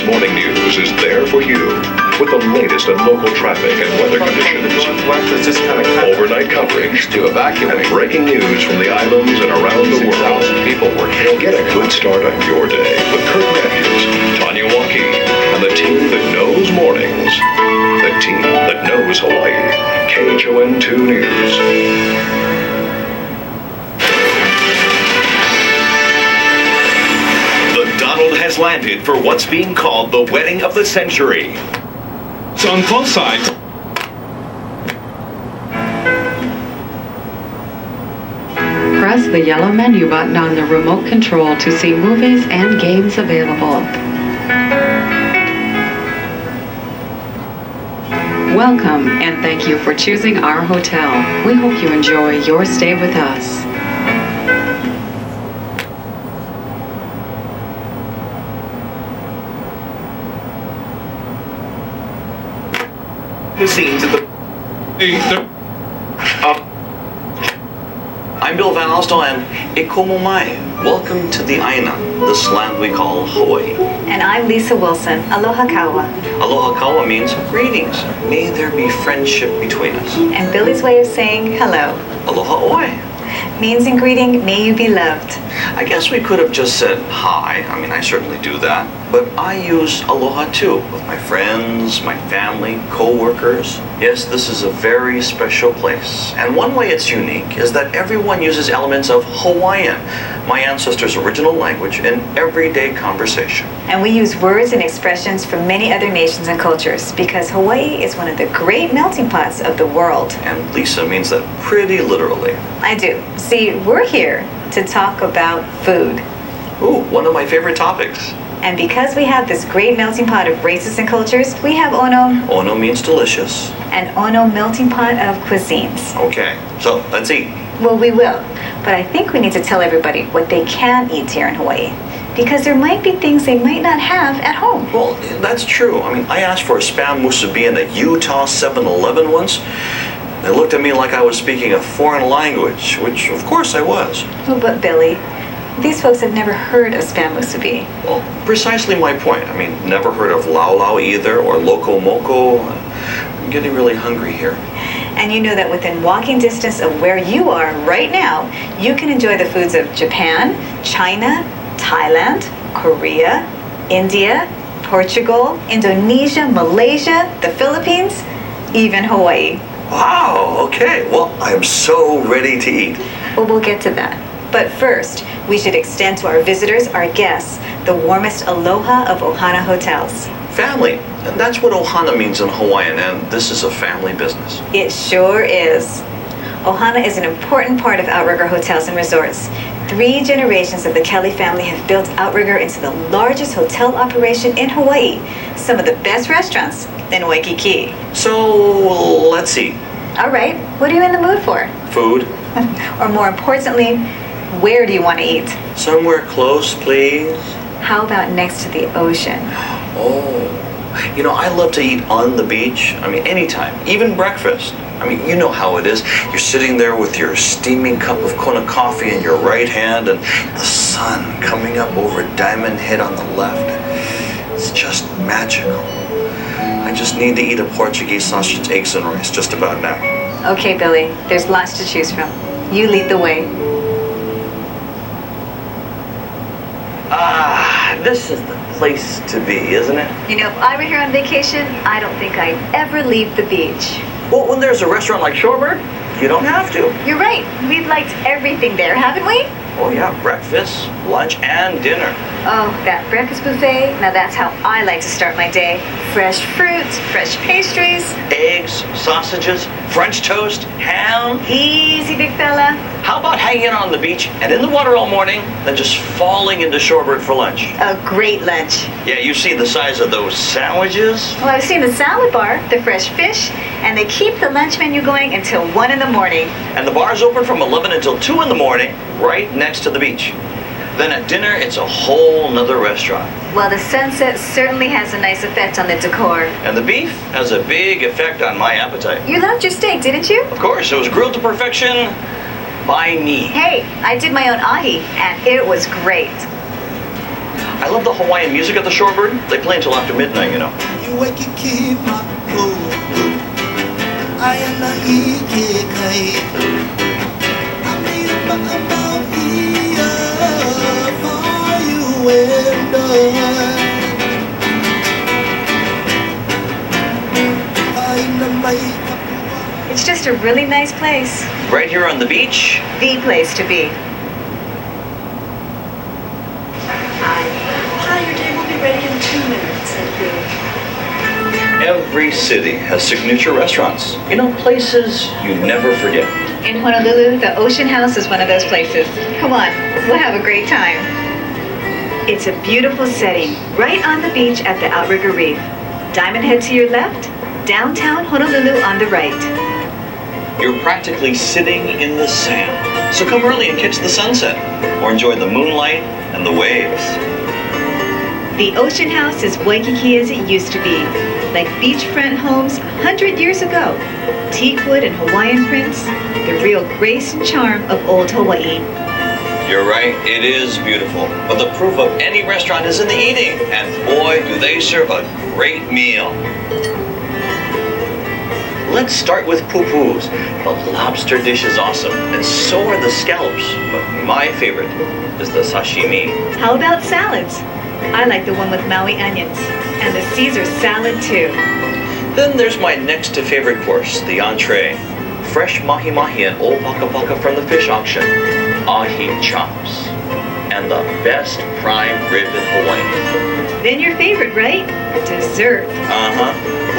Morning News is there for you with the latest in local traffic and weather conditions, overnight coverage, to evacuate. and breaking news from the islands and around the world. 6,000 people were killed. Get a good start on your day with Kurt Matthews, Tanya Walkie, and the team that knows mornings. The team that knows Hawaii. KHON2 News. Donald has landed for what's being called the wedding of the century. It's on both sides. Press the yellow menu button on the remote control to see movies and games available. Welcome and thank you for choosing our hotel. We hope you enjoy your stay with us. The scenes at the... I'm Bill Van Alstel and Ikomo Mai. Welcome to the Aina, this land we call Hawaii. And I'm Lisa Wilson. Aloha kawa. Aloha kawa means greetings. May there be friendship between us. And Billy's way of saying hello Aloha oi. means in greeting, may you be loved. I guess we could have just said hi. I mean, I certainly do that. But I use aloha too with my friends, my family, co-workers. Yes, this is a very special place. And one way it's unique is that everyone uses elements of Hawaiian, my ancestors' original language, in everyday conversation. And we use words and expressions from many other nations and cultures because Hawaii is one of the great melting pots of the world. And Lisa means that pretty literally. I do. See, we're here to talk about food. Ooh, one of my favorite topics. And because we have this great melting pot of races and cultures, we have Ono, Ono means delicious. an Ono melting pot of cuisines. Okay, so let's eat. Well, we will. But I think we need to tell everybody what they can eat here in Hawaii. Because there might be things they might not have at home. Well, that's true. I mean, I asked for a spam musubi in a Utah 7-Eleven once. They looked at me like I was speaking a foreign language, which of course I was. Oh, but Billy, these folks have never heard of spam musubi. Well, precisely my point. I mean, never heard of lau lau either, or loco moco. I'm getting really hungry here. And you know that within walking distance of where you are right now, you can enjoy the foods of Japan, China, Thailand, Korea, India, Portugal, Indonesia, Malaysia, the Philippines, even Hawaii. Wow, okay. Well, I'm so ready to eat. Well, we'll get to that. But first, we should extend to our visitors, our guests, the warmest aloha of Ohana hotels. Family. And that's what ohana means in Hawaiian, and this is a family business. It sure is. Ohana is an important part of Outrigger Hotels and Resorts. 3 generations of the Kelly family have built Outrigger into the largest hotel operation in Hawaii. Some of the best restaurants in Waikiki. So, let's see. All right, what are you in the mood for? Food. Or more importantly, where do you want to eat? Somewhere close, please. How about next to the ocean? Oh, you know, I love to eat on the beach. I mean, anytime, even breakfast. I mean, you know how it is. You're sitting there with your steaming cup of Kona coffee in your right hand and the sun coming up over Diamond Head on the left. It's just magical. I just need to eat a Portuguese sausage, eggs, and rice just about now. Okay, Billy, there's lots to choose from. You lead the way. Ah, this is the place to be, isn't it? You know, if I were here on vacation, I don't think I'd ever leave the beach. Well, when there's a restaurant like Shorebird, you don't have to. You're right. We've liked everything there, haven't we? Oh yeah, breakfast, lunch, and dinner. Oh, that breakfast buffet. Now that's how I like to start my day. Fresh fruits, fresh pastries. Eggs, sausages, French toast, ham. Easy, big fella. How about hanging out on the beach and in the water all morning, then just falling into Shorebird for lunch? A great lunch. Yeah, you see the size of those sandwiches? Well, I've seen the salad bar, the fresh fish, and they keep the lunch menu going until 1 in the morning. And the bar's open from 11 until 2 in the morning, right next to the beach. Then at dinner, it's a whole nother restaurant. Well, the sunset certainly has a nice effect on the decor. And the beef has a big effect on my appetite. You loved your steak, didn't you? Of course, it was grilled to perfection by me. Hey, I did my own ahi, and it was great. I love the Hawaiian music at the Shorebird. They play until after midnight, you know. It's just a really nice place. Right here on the beach. The place to be. Hi, your day will be ready in 2 minutes, thank you. Every city has signature restaurants. You know, places you never forget. In Honolulu, the Ocean House is one of those places. Come on, we'll have a great time. It's a beautiful setting, right on the beach at the Outrigger Reef. Diamond Head to your left, downtown Honolulu on the right. You're practically sitting in the sand. So come early and catch the sunset, or enjoy the moonlight and the waves. The Ocean House is Waikiki as it used to be, like beachfront homes 100 years ago. Teakwood and Hawaiian prints, the real grace and charm of old Hawaii. You're right, it is beautiful. But the proof of any restaurant is in the eating. And boy, do they serve a great meal. Let's start with pupus. The lobster dish is awesome, and so are the scallops. But my favorite is the sashimi. How about salads? I like the one with Maui onions, and the Caesar salad too. Then there's my next to favorite course, the entree. Fresh mahi-mahi and old paka-paka from the fish auction. Ahi chops. And the best prime rib in Hawaii. Then your favorite, right? Dessert. Uh-huh.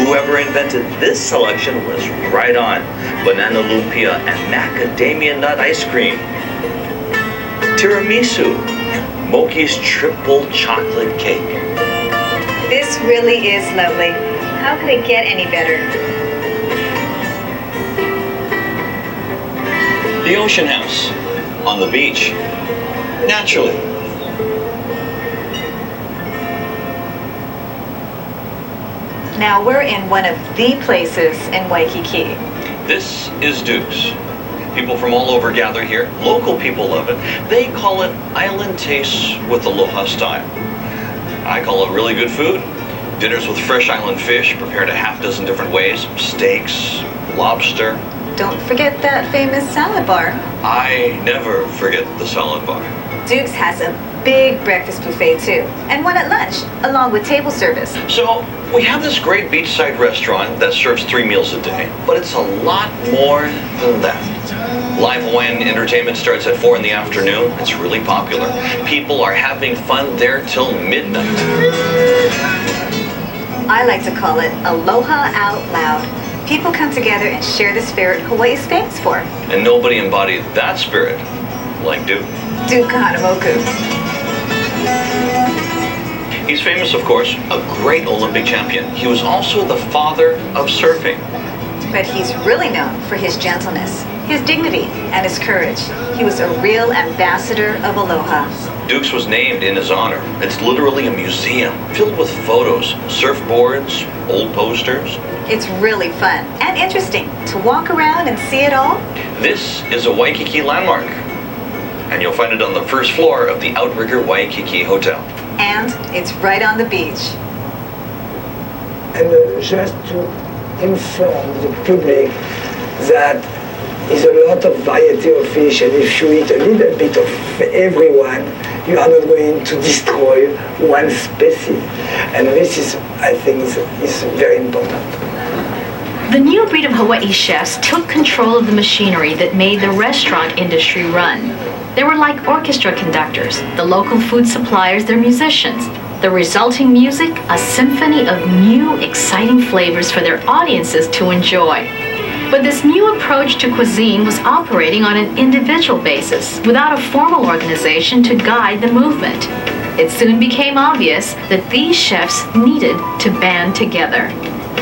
Whoever invented this selection was right on. Banana lumpia and macadamia nut ice cream. Tiramisu. Moki's triple chocolate cake. This really is lovely. How could it get any better? The Ocean House. On the beach. Naturally. Now we're in one of the places in Waikiki. This is Duke's. People from all over gather here. Local people love it. They call it island tastes with aloha style. I call it really good food. Dinners with fresh island fish prepared a half dozen different ways. Steaks, lobster. Don't forget that famous salad bar. I never forget the salad bar. Duke's has a big breakfast buffet too, and one at lunch, along with table service. So we have this great beachside restaurant that serves 3 meals a day, but it's a lot more than that. Live Hawaiian entertainment starts at 4 in the afternoon. It's really popular. People are having fun there till midnight. I like to call it Aloha Out Loud. People come together and share the spirit Hawaii is famous for. And nobody embodied that spirit like Duke. Duke Kahanamoku. He's famous, of course, a great Olympic champion. He was also the father of surfing. But he's really known for his gentleness, his dignity, and his courage. He was a real ambassador of Aloha. Duke's was named in his honor. It's literally a museum filled with photos, surfboards, old posters. It's really fun and interesting to walk around and see it all. This is a Waikiki landmark, and you'll find it on the first floor of the Outrigger Waikiki Hotel. And it's right on the beach. And just to inform the public that is a lot of variety of fish, and if you eat a little bit of everyone, you are not going to destroy one species. And this is, I think, is very important. The new breed of Hawaii chefs took control of the machinery that made the restaurant industry run. They were like orchestra conductors, the local food suppliers their musicians. The resulting music, a symphony of new, exciting flavors for their audiences to enjoy. But this new approach to cuisine was operating on an individual basis, without a formal organization to guide the movement. It soon became obvious that these chefs needed to band together.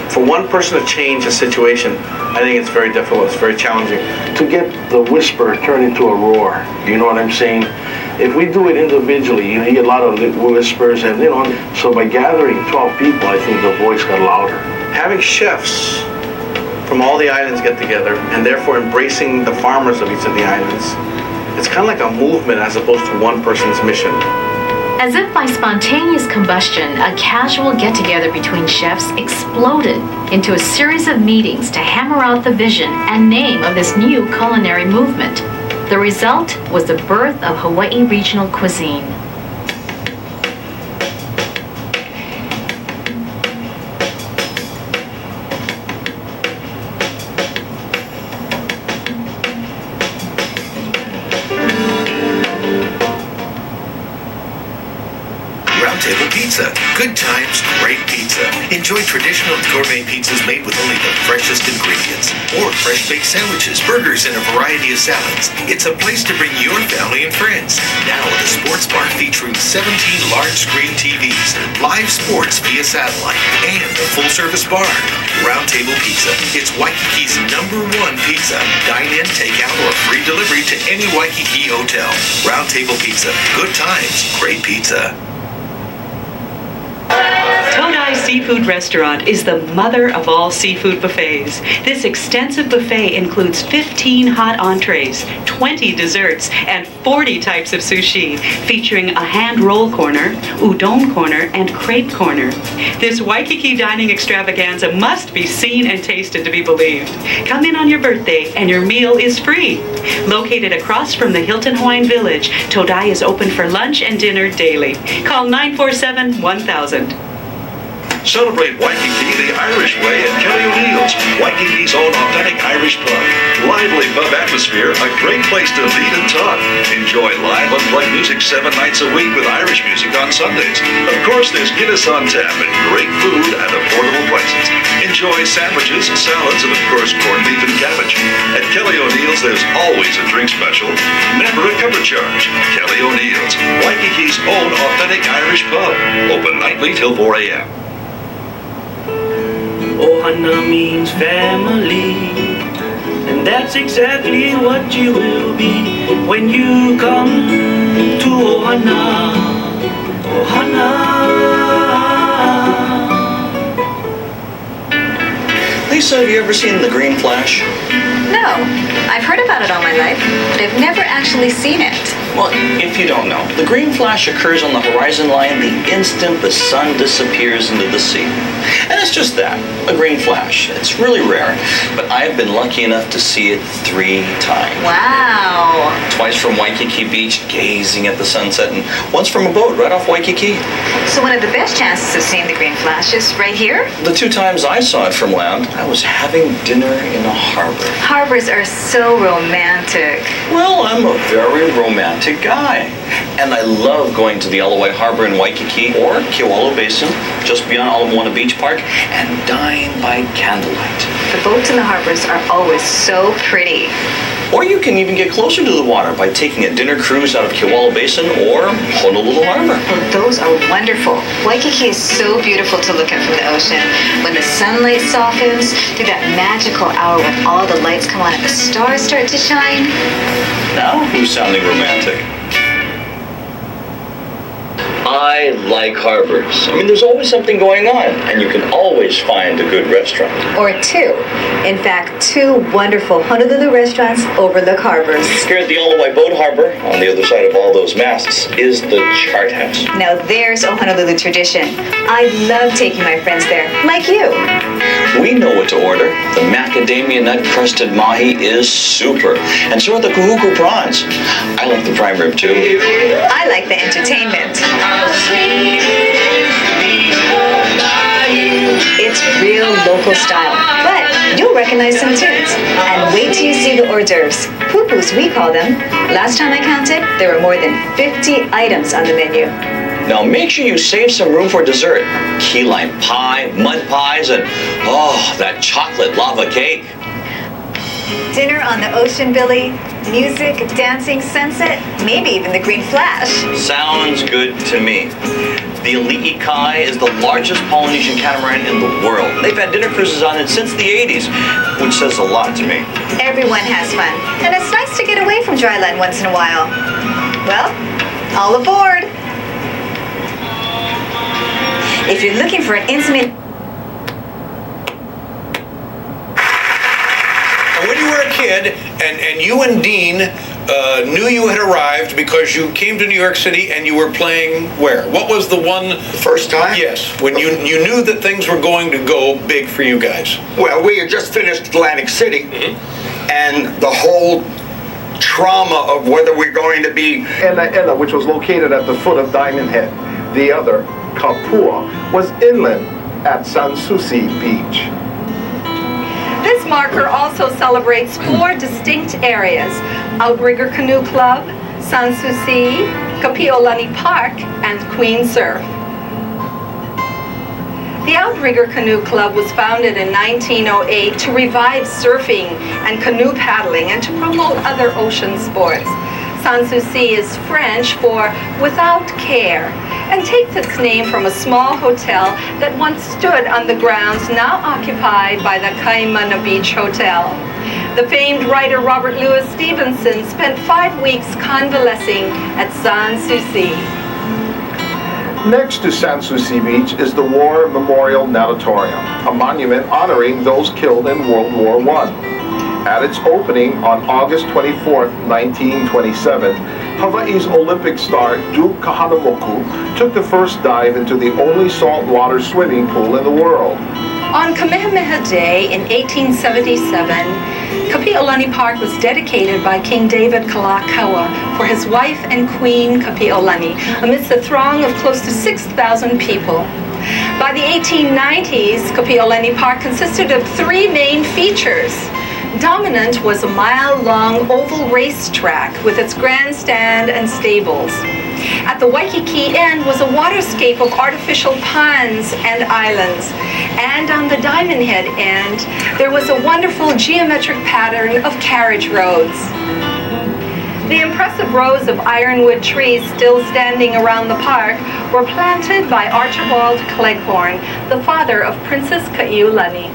For one person to change a situation, I think it's very difficult, it's very challenging. To get the whisper turned into a roar, you know what I'm saying? If we do it individually, you get a lot of whispers, and so by gathering 12 people, I think the voice got louder. Having chefs from all the islands get together, and therefore embracing the farmers of each of the islands, it's kind of like a movement as opposed to one person's mission. As if by spontaneous combustion, a casual get-together between chefs exploded into a series of meetings to hammer out the vision and name of this new culinary movement. The result was the birth of Hawaii regional cuisine. Roundtable Pizza. Good times, great pizza. Enjoy traditional gourmet pizzas made with only the freshest ingredients. Or fresh-baked sandwiches, burgers, and a variety of salads. It's a place to bring your family and friends. Now at a sports bar featuring 17 large-screen TVs, live sports via satellite, and a full-service bar. Roundtable Pizza. It's Waikiki's #1 pizza. Dine in, take out, or free delivery to any Waikiki hotel. Roundtable Pizza. Good times, great pizza. Todai Seafood Restaurant is the mother of all seafood buffets. This extensive buffet includes 15 hot entrees, 20 desserts, and 40 types of sushi, featuring a hand roll corner, udon corner, and crepe corner. This Waikiki dining extravaganza must be seen and tasted to be believed. Come in on your birthday and your meal is free. Located across from the Hilton Hawaiian Village, Todai is open for lunch and dinner daily. Call 947-1000. Celebrate Waikiki the Irish way at Kelly O'Neill's, Waikiki's own authentic Irish pub. Lively pub atmosphere, a great place to lead and talk. Enjoy live unplugged music 7 nights a week with Irish music on Sundays. Of course, there's Guinness on tap and great food at affordable prices. Enjoy sandwiches, salads, and of course, corned beef and cabbage. At Kelly O'Neill's, there's always a drink special, never a cover charge. Kelly O'Neill's, Waikiki's own authentic Irish pub. Open nightly till 4 a.m. Ohana means family, and that's exactly what you will be when you come to Ohana. Ohana. Lisa, have you ever seen The Green Flash? No, I've heard about it all my life, but I've never actually seen it. Well, if you don't know, the green flash occurs on the horizon line the instant the sun disappears into the sea. And it's just that, a green flash. It's really rare, but I've been lucky enough to see it 3 times. Wow. Twice from Waikiki Beach, gazing at the sunset, and once from a boat right off Waikiki. So one of the best chances of seeing the green flash is right here? The 2 times I saw it from land, I was having dinner in a harbor. Harbors are so romantic. Well, I'm a very romantic guy. And I love going to the Alawai Harbor in Waikiki or Kewalo Basin, just beyond Ala Moana Beach Park, and dine by candlelight. The boats in the harbors are always so pretty. Or you can even get closer to the water by taking a dinner cruise out of Kewalo Basin or Honolulu Harbor. Oh, those are wonderful. Waikiki is so beautiful to look at from the ocean. When the sunlight softens, through that magical hour when all the lights come on and the stars start to shine. Now who's sounding romantic? I like harbors. I mean, there's always something going on, and you can always find a good restaurant. Or 2. In fact, 2 wonderful Honolulu restaurants overlook harbors. Here at the Alawai Boat Harbor, on the other side of all those masts, is the Chart House. Now there's a Honolulu tradition. I love taking my friends there, like you. We know what to order. The macadamia nut crusted mahi is super, and so are the kahuku prawns. I like the prime rib too. I like the entertainment. It's real local style, but you'll recognize some tunes. And wait till you see the hors d'oeuvres. Pupus, we call them. Last time I counted, there were more than 50 items on the menu. Now make sure you save some room for dessert. Key lime pie, mud pies, and that chocolate lava cake. Dinner on the ocean, Billy. Music, dancing, sunset, maybe even the green flash. Sounds good to me. The Ali'i Kai is the largest Polynesian catamaran in the world. They've had dinner cruises on it since the 80s, which says a lot to me. Everyone has fun, and it's nice to get away from dryland once in a while. Well, all aboard. If you're looking for an intimate... When you were a kid and you and Dean knew you had arrived because you came to New York City and you were playing where? What was the one? First time? Yes, when you knew that things were going to go big for you guys. Well, we had just finished Atlantic City, and the whole trauma of whether we're going to be... Ella, which was located at the foot of Diamond Head. The other, Kapua, was inland at Sans Souci Beach. This marker also celebrates 4 distinct areas: Outrigger Canoe Club, Sans Souci, Kapi'olani Park, and Queen Surf. The Outrigger Canoe Club was founded in 1908 to revive surfing and canoe paddling and to promote other ocean sports. Sans Souci is French for without care and takes its name from a small hotel that once stood on the grounds now occupied by the Kaimana Beach Hotel. The famed writer Robert Louis Stevenson spent 5 weeks convalescing at Sans Souci. Next to Sans Souci Beach is the War Memorial Natatorium, a monument honoring those killed in World War I. At its opening on August 24, 1927, Hawaii's Olympic star Duke Kahanamoku took the first dive into the only saltwater swimming pool in the world. On Kamehameha Day in 1877, Kapi'olani Park was dedicated by King David Kalakaua for his wife and Queen Kapi'olani amidst a throng of close to 6,000 people. By the 1890s, Kapi'olani Park consisted of 3 main features. Dominant was a mile-long oval racetrack with its grandstand and stables. At the Waikiki end was a waterscape of artificial ponds and islands. And on the Diamond Head end, there was a wonderful geometric pattern of carriage roads. The impressive rows of ironwood trees still standing around the park were planted by Archibald Cleghorn, the father of Princess Ka'iulani.